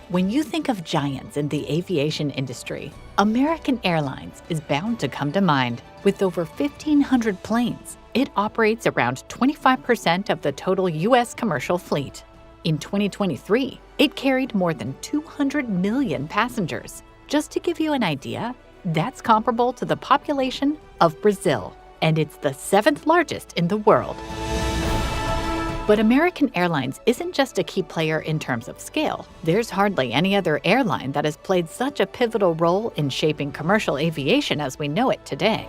When you think of giants in the aviation industry, American Airlines is bound to come to mind. With over 1,500 planes, it operates around 25% of the total U.S. commercial fleet. In 2023, it carried more than 200 million passengers. Just to give you an idea, that's comparable to the population of Brazil, and it's the 7th largest in the world. But American Airlines isn't just a key player in terms of scale. There's hardly any other airline that has played such a pivotal role in shaping commercial aviation as we know it today.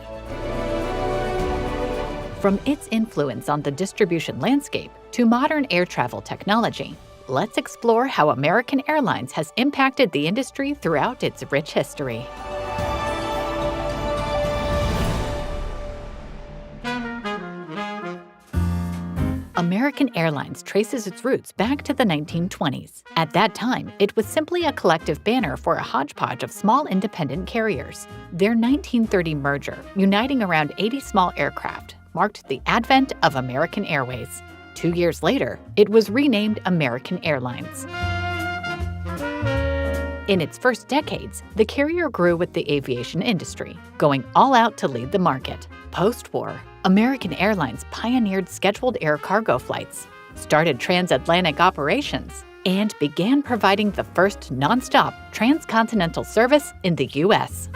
From its influence on the distribution landscape to modern air travel technology, let's explore how American Airlines has impacted the industry throughout its rich history. American Airlines traces its roots back to the 1920s. At that time, it was simply a collective banner for a hodgepodge of small independent carriers. Their 1930 merger, uniting around 80 small aircraft, marked the advent of American Airways. 2 years later, it was renamed American Airlines. In its first decades, the carrier grew with the aviation industry, going all out to lead the market. Post-war, American Airlines pioneered scheduled air cargo flights, started transatlantic operations, and began providing the first nonstop transcontinental service in the U.S.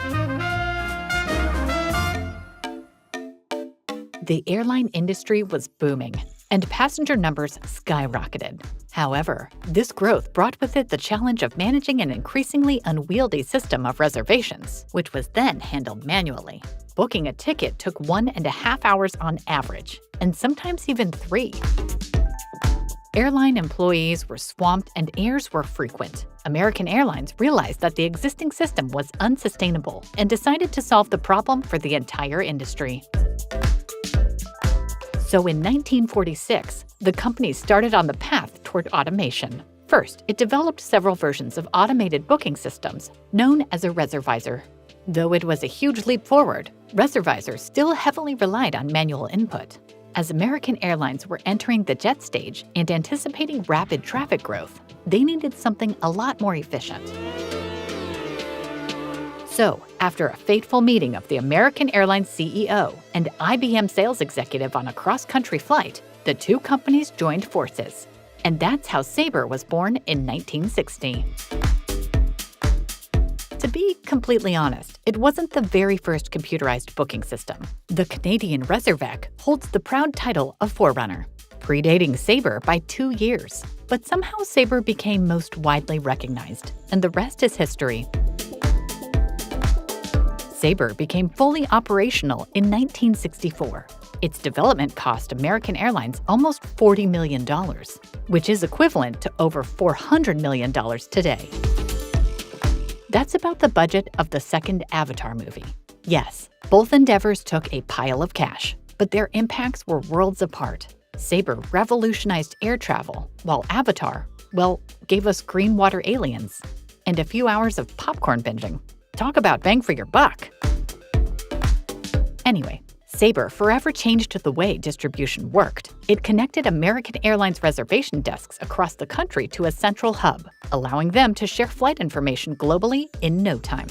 The airline industry was booming, and passenger numbers skyrocketed. However, this growth brought with it the challenge of managing an increasingly unwieldy system of reservations, which was then handled manually. Booking a ticket took 1.5 hours on average, and sometimes even 3. Airline employees were swamped and errors were frequent. American Airlines realized that the existing system was unsustainable and decided to solve the problem for the entire industry. So in 1946, the company started on the path toward automation. First, it developed several versions of automated booking systems, known as a reservisor. Though it was a huge leap forward, reservisors still heavily relied on manual input. As American Airlines were entering the jet stage and anticipating rapid traffic growth, they needed something a lot more efficient. So, after a fateful meeting of the American Airlines CEO and IBM sales executive on a cross-country flight, the two companies joined forces. And that's how SABRE was born in 1960. To be completely honest, it wasn't the very first computerized booking system. The Canadian Reservec holds the proud title of forerunner, predating SABRE by 2 years. But somehow SABRE became most widely recognized, and the rest is history. SABRE became fully operational in 1964. Its development cost American Airlines almost $40 million, which is equivalent to over $400 million today. That's about the budget of the second Avatar movie. Yes, both endeavors took a pile of cash, but their impacts were worlds apart. SABRE revolutionized air travel, while Avatar, well, gave us green water aliens and a few hours of popcorn binging. Talk about bang for your buck. Anyway, SABRE forever changed the way distribution worked. It connected American Airlines reservation desks across the country to a central hub, allowing them to share flight information globally in no time.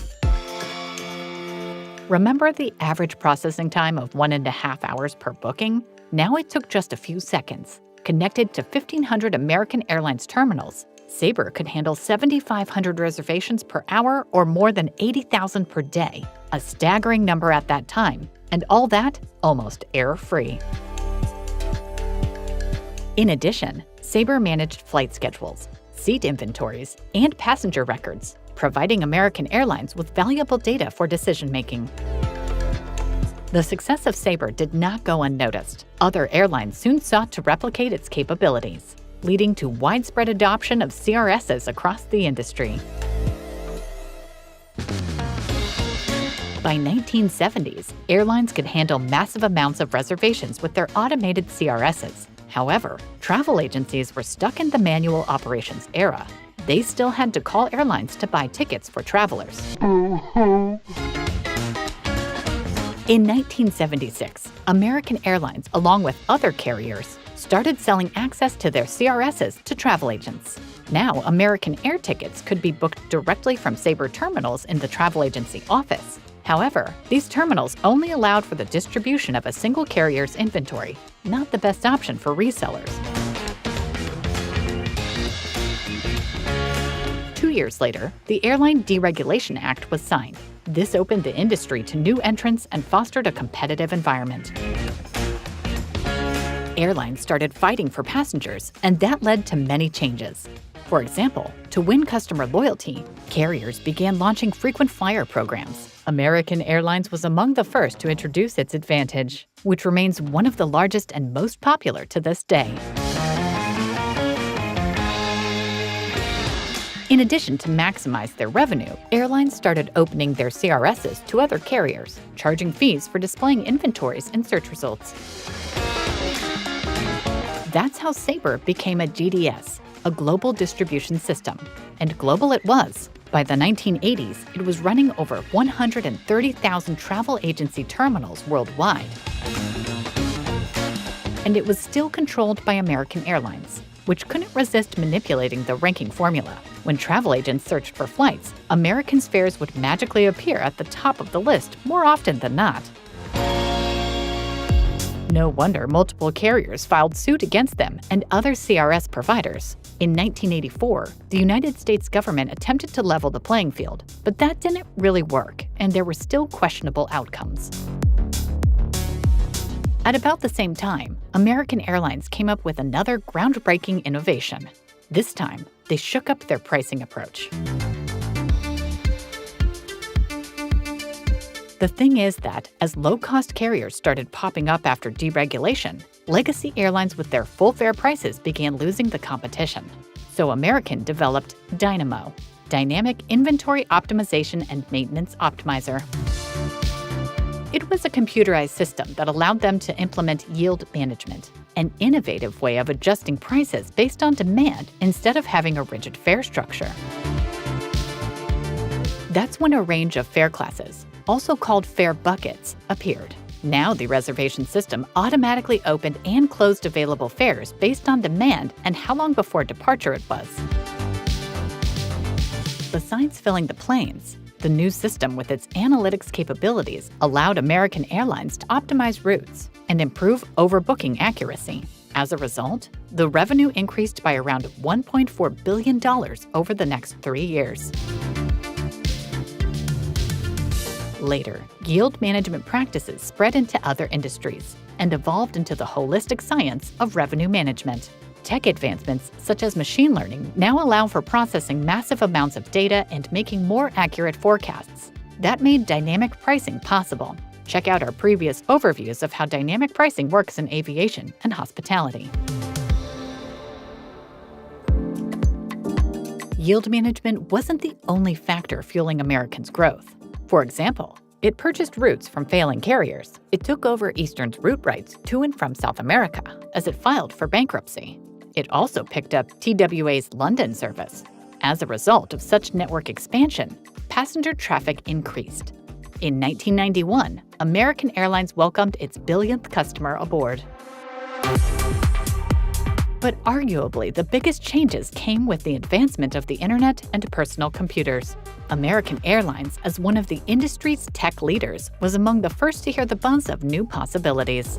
Remember the average processing time of 1.5 hours per booking? Now it took just a few seconds. Connected to 1,500 American Airlines terminals, SABRE could handle 7,500 reservations per hour or more than 80,000 per day, a staggering number at that time, and all that almost error-free. In addition, SABRE managed flight schedules, seat inventories, and passenger records, providing American Airlines with valuable data for decision-making. The success of SABRE did not go unnoticed. Other airlines soon sought to replicate its capabilities, leading to widespread adoption of CRSs across the industry. By 1970s, airlines could handle massive amounts of reservations with their automated CRSs. However, travel agencies were stuck in the manual operations era. They still had to call airlines to buy tickets for travelers. In 1976, American Airlines, along with other carriers, started selling access to their CRSs to travel agents. Now, American air tickets could be booked directly from SABRE terminals in the travel agency office. However, these terminals only allowed for the distribution of a single carrier's inventory, not the best option for resellers. 2 years later, the Airline Deregulation Act was signed. This opened the industry to new entrants and fostered a competitive environment. Airlines started fighting for passengers, and that led to many changes. For example, to win customer loyalty, carriers began launching frequent flyer programs. American Airlines was among the first to introduce its Advantage, which remains one of the largest and most popular to this day. In addition to maximize their revenue, airlines started opening their CRSs to other carriers, charging fees for displaying inventories in search results. That's how SABRE became a GDS, a global distribution system. And global it was. By the 1980s, it was running over 130,000 travel agency terminals worldwide. And it was still controlled by American Airlines, which couldn't resist manipulating the ranking formula. When travel agents searched for flights, American's fares would magically appear at the top of the list more often than not. No wonder multiple carriers filed suit against them and other CRS providers. In 1984, the United States government attempted to level the playing field, but that didn't really work, and there were still questionable outcomes. At about the same time, American Airlines came up with another groundbreaking innovation. This time, they shook up their pricing approach. The thing is that as low-cost carriers started popping up after deregulation, legacy airlines with their full-fare prices began losing the competition. So American developed Dynamo, Dynamic Inventory Optimization and Maintenance Optimizer. It was a computerized system that allowed them to implement yield management, an innovative way of adjusting prices based on demand instead of having a rigid fare structure. That's when a range of fare classes, also called fare buckets, appeared. Now the reservation system automatically opened and closed available fares based on demand and how long before departure it was. Besides filling the planes, the new system with its analytics capabilities allowed American Airlines to optimize routes and improve overbooking accuracy. As a result, the revenue increased by around $1.4 billion over the next 3 years. Later, yield management practices spread into other industries and evolved into the holistic science of revenue management. Tech advancements such as machine learning now allow for processing massive amounts of data and making more accurate forecasts. That made dynamic pricing possible. Check out our previous overviews of how dynamic pricing works in aviation and hospitality. Yield management wasn't the only factor fueling American's growth. For example, it purchased routes from failing carriers. It took over Eastern's route rights to and from South America as it filed for bankruptcy. It also picked up TWA's London service. As a result of such network expansion, passenger traffic increased. In 1991, American Airlines welcomed its billionth customer aboard. But arguably, the biggest changes came with the advancement of the internet and personal computers. American Airlines, as one of the industry's tech leaders, was among the first to hear the buzz of new possibilities.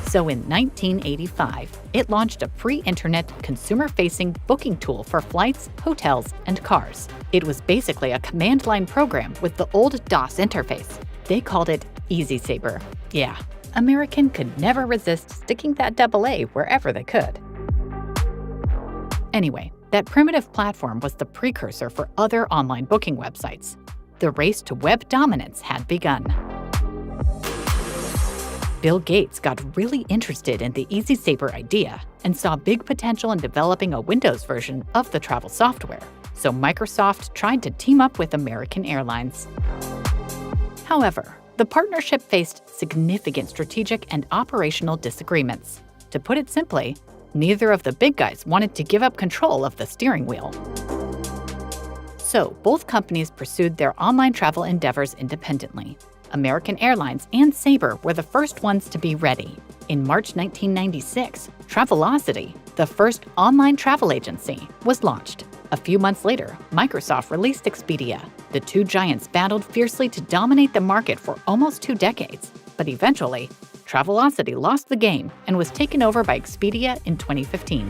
So in 1985, it launched a pre-internet, consumer-facing booking tool for flights, hotels, and cars. It was basically a command line program with the old DOS interface. They called it Easy SABRE. Yeah, American could never resist sticking that AA wherever they could. Anyway, that primitive platform was the precursor for other online booking websites. The race to web dominance had begun. Bill Gates got really interested in the Easy SABRE idea and saw big potential in developing a Windows version of the travel software. So Microsoft tried to team up with American Airlines. However, the partnership faced significant strategic and operational disagreements. To put it simply, neither of the big guys wanted to give up control of the steering wheel. So both companies pursued their online travel endeavors independently. American Airlines and SABRE were the first ones to be ready. In March 1996, Travelocity, the first online travel agency, was launched. A few months later, Microsoft released Expedia. The two giants battled fiercely to dominate the market for almost 2 decades, but eventually, Travelocity lost the game and was taken over by Expedia in 2015.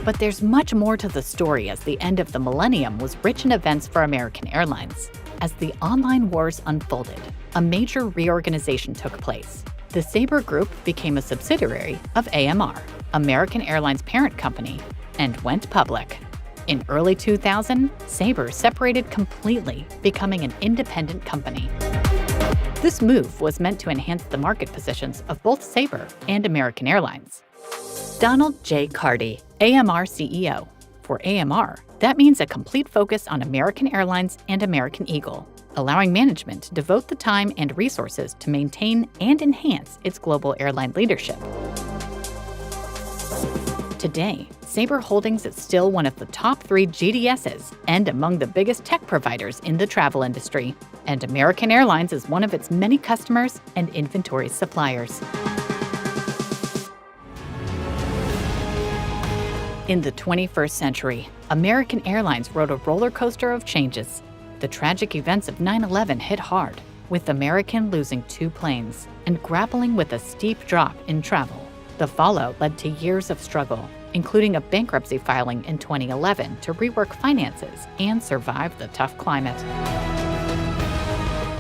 But there's much more to the story, as the end of the millennium was rich in events for American Airlines. As the online wars unfolded, a major reorganization took place. The SABRE Group became a subsidiary of AMR, American Airlines' parent company, and went public. In early 2000, SABRE separated completely, becoming an independent company. This move was meant to enhance the market positions of both SABRE and American Airlines. Donald J. Carty, AMR CEO. For AMR, that means a complete focus on American Airlines and American Eagle, allowing management to devote the time and resources to maintain and enhance its global airline leadership. Today, SABRE Holdings is still one of the top 3 GDSs and among the biggest tech providers in the travel industry, and American Airlines is one of its many customers and inventory suppliers. In the 21st century, American Airlines rode a roller coaster of changes. The tragic events of 9/11 hit hard, with American losing 2 planes and grappling with a steep drop in travel. The fallout led to years of struggle, including a bankruptcy filing in 2011 to rework finances and survive the tough climate.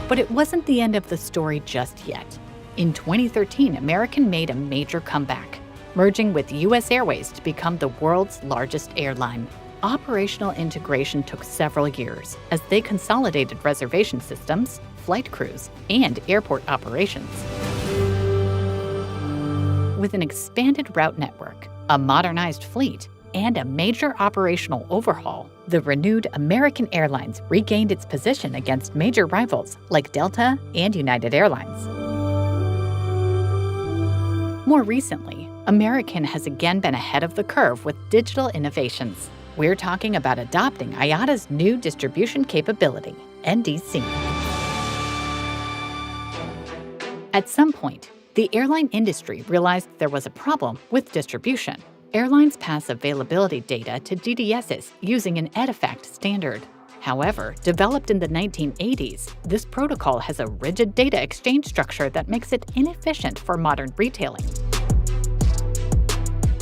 But it wasn't the end of the story just yet. In 2013, American made a major comeback, merging with US Airways to become the world's largest airline. Operational integration took several years as they consolidated reservation systems, flight crews, and airport operations. With an expanded route network, a modernized fleet, and a major operational overhaul, the renewed American Airlines regained its position against major rivals like Delta and United Airlines. More recently, American has again been ahead of the curve with digital innovations. We're talking about adopting IATA's new distribution capability, NDC. At some point, the airline industry realized there was a problem with distribution. Airlines pass availability data to GDSs using an EDIFACT standard. However, developed in the 1980s, this protocol has a rigid data exchange structure that makes it inefficient for modern retailing.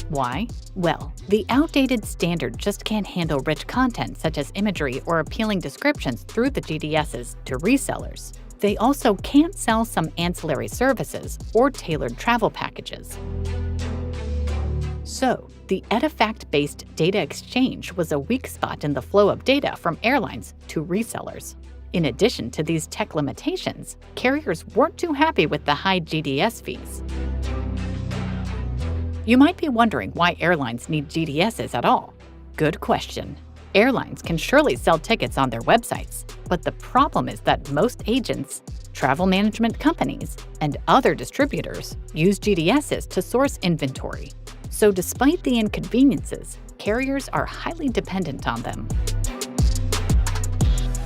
Why? Well, the outdated standard just can't handle rich content such as imagery or appealing descriptions through the GDSs to resellers. They also can't sell some ancillary services or tailored travel packages. So, the EDIFACT-based data exchange was a weak spot in the flow of data from airlines to resellers. In addition to these tech limitations, carriers weren't too happy with the high GDS fees. You might be wondering why airlines need GDSs at all. Good question. Airlines can surely sell tickets on their websites, but the problem is that most agents, travel management companies, and other distributors use GDSs to source inventory. So despite the inconveniences, carriers are highly dependent on them.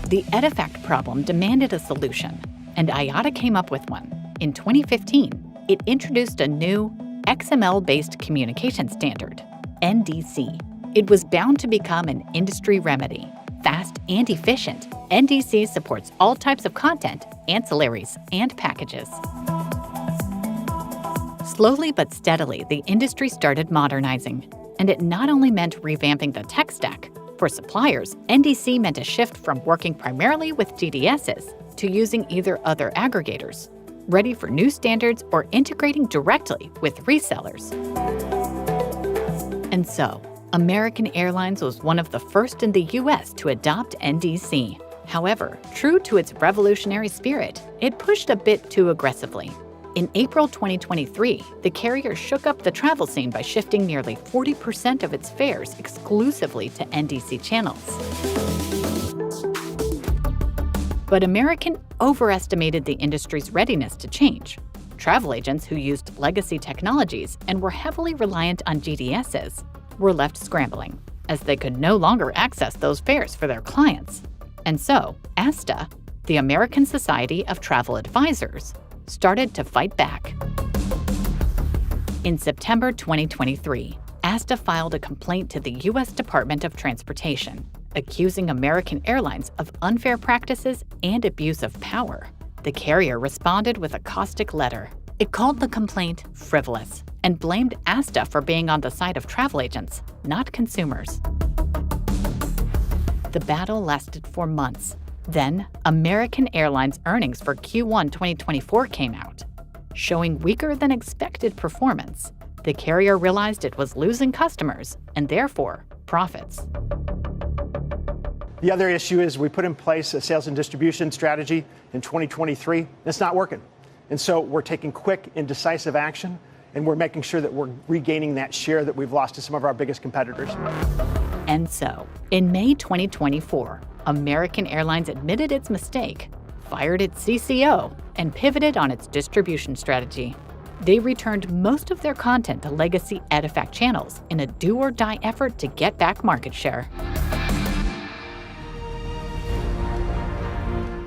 The EDIFACT problem demanded a solution, and IATA came up with one. In 2015, it introduced a new XML-based communication standard, NDC. It was bound to become an industry remedy. Fast and efficient, NDC supports all types of content, ancillaries, and packages. Slowly but steadily, the industry started modernizing, and it not only meant revamping the tech stack. For suppliers, NDC meant a shift from working primarily with GDSs to using either other aggregators, ready for new standards or integrating directly with resellers. And so, American Airlines was one of the first in the US to adopt NDC. However, true to its revolutionary spirit, it pushed a bit too aggressively. In April 2023, the carrier shook up the travel scene by shifting nearly 40% of its fares exclusively to NDC channels. But American overestimated the industry's readiness to change. Travel agents who used legacy technologies and were heavily reliant on GDSs were left scrambling, as they could no longer access those fares for their clients. And so, ASTA, the American Society of Travel Advisors, started to fight back. In September 2023, ASTA filed a complaint to the U.S. Department of Transportation, accusing American Airlines of unfair practices and abuse of power. The carrier responded with a caustic letter. It called the complaint frivolous and blamed ASTA for being on the side of travel agents, not consumers. The battle lasted for months. Then, American Airlines earnings for Q1 2024 came out, showing weaker than expected performance. The carrier realized it was losing customers and therefore profits. The other issue is we put in place a sales and distribution strategy in 2023. And it's not working. And so we're taking quick and decisive action, and we're making sure that we're regaining that share that we've lost to some of our biggest competitors. And so, in May 2024, American Airlines admitted its mistake, fired its CCO, and pivoted on its distribution strategy. They returned most of their content to legacy Edifact channels in a do-or-die effort to get back market share.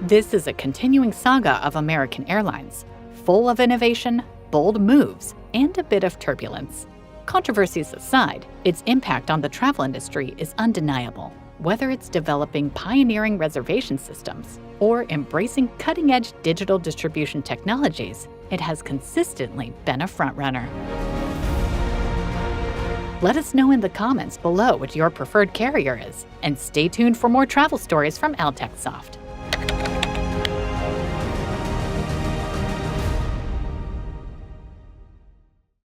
This is a continuing saga of American Airlines, full of innovation, bold moves, and a bit of turbulence. Controversies aside, its impact on the travel industry is undeniable. Whether it's developing pioneering reservation systems or embracing cutting-edge digital distribution technologies, it has consistently been a frontrunner. Let us know in the comments below what your preferred carrier is, and stay tuned for more travel stories from LTechSoft.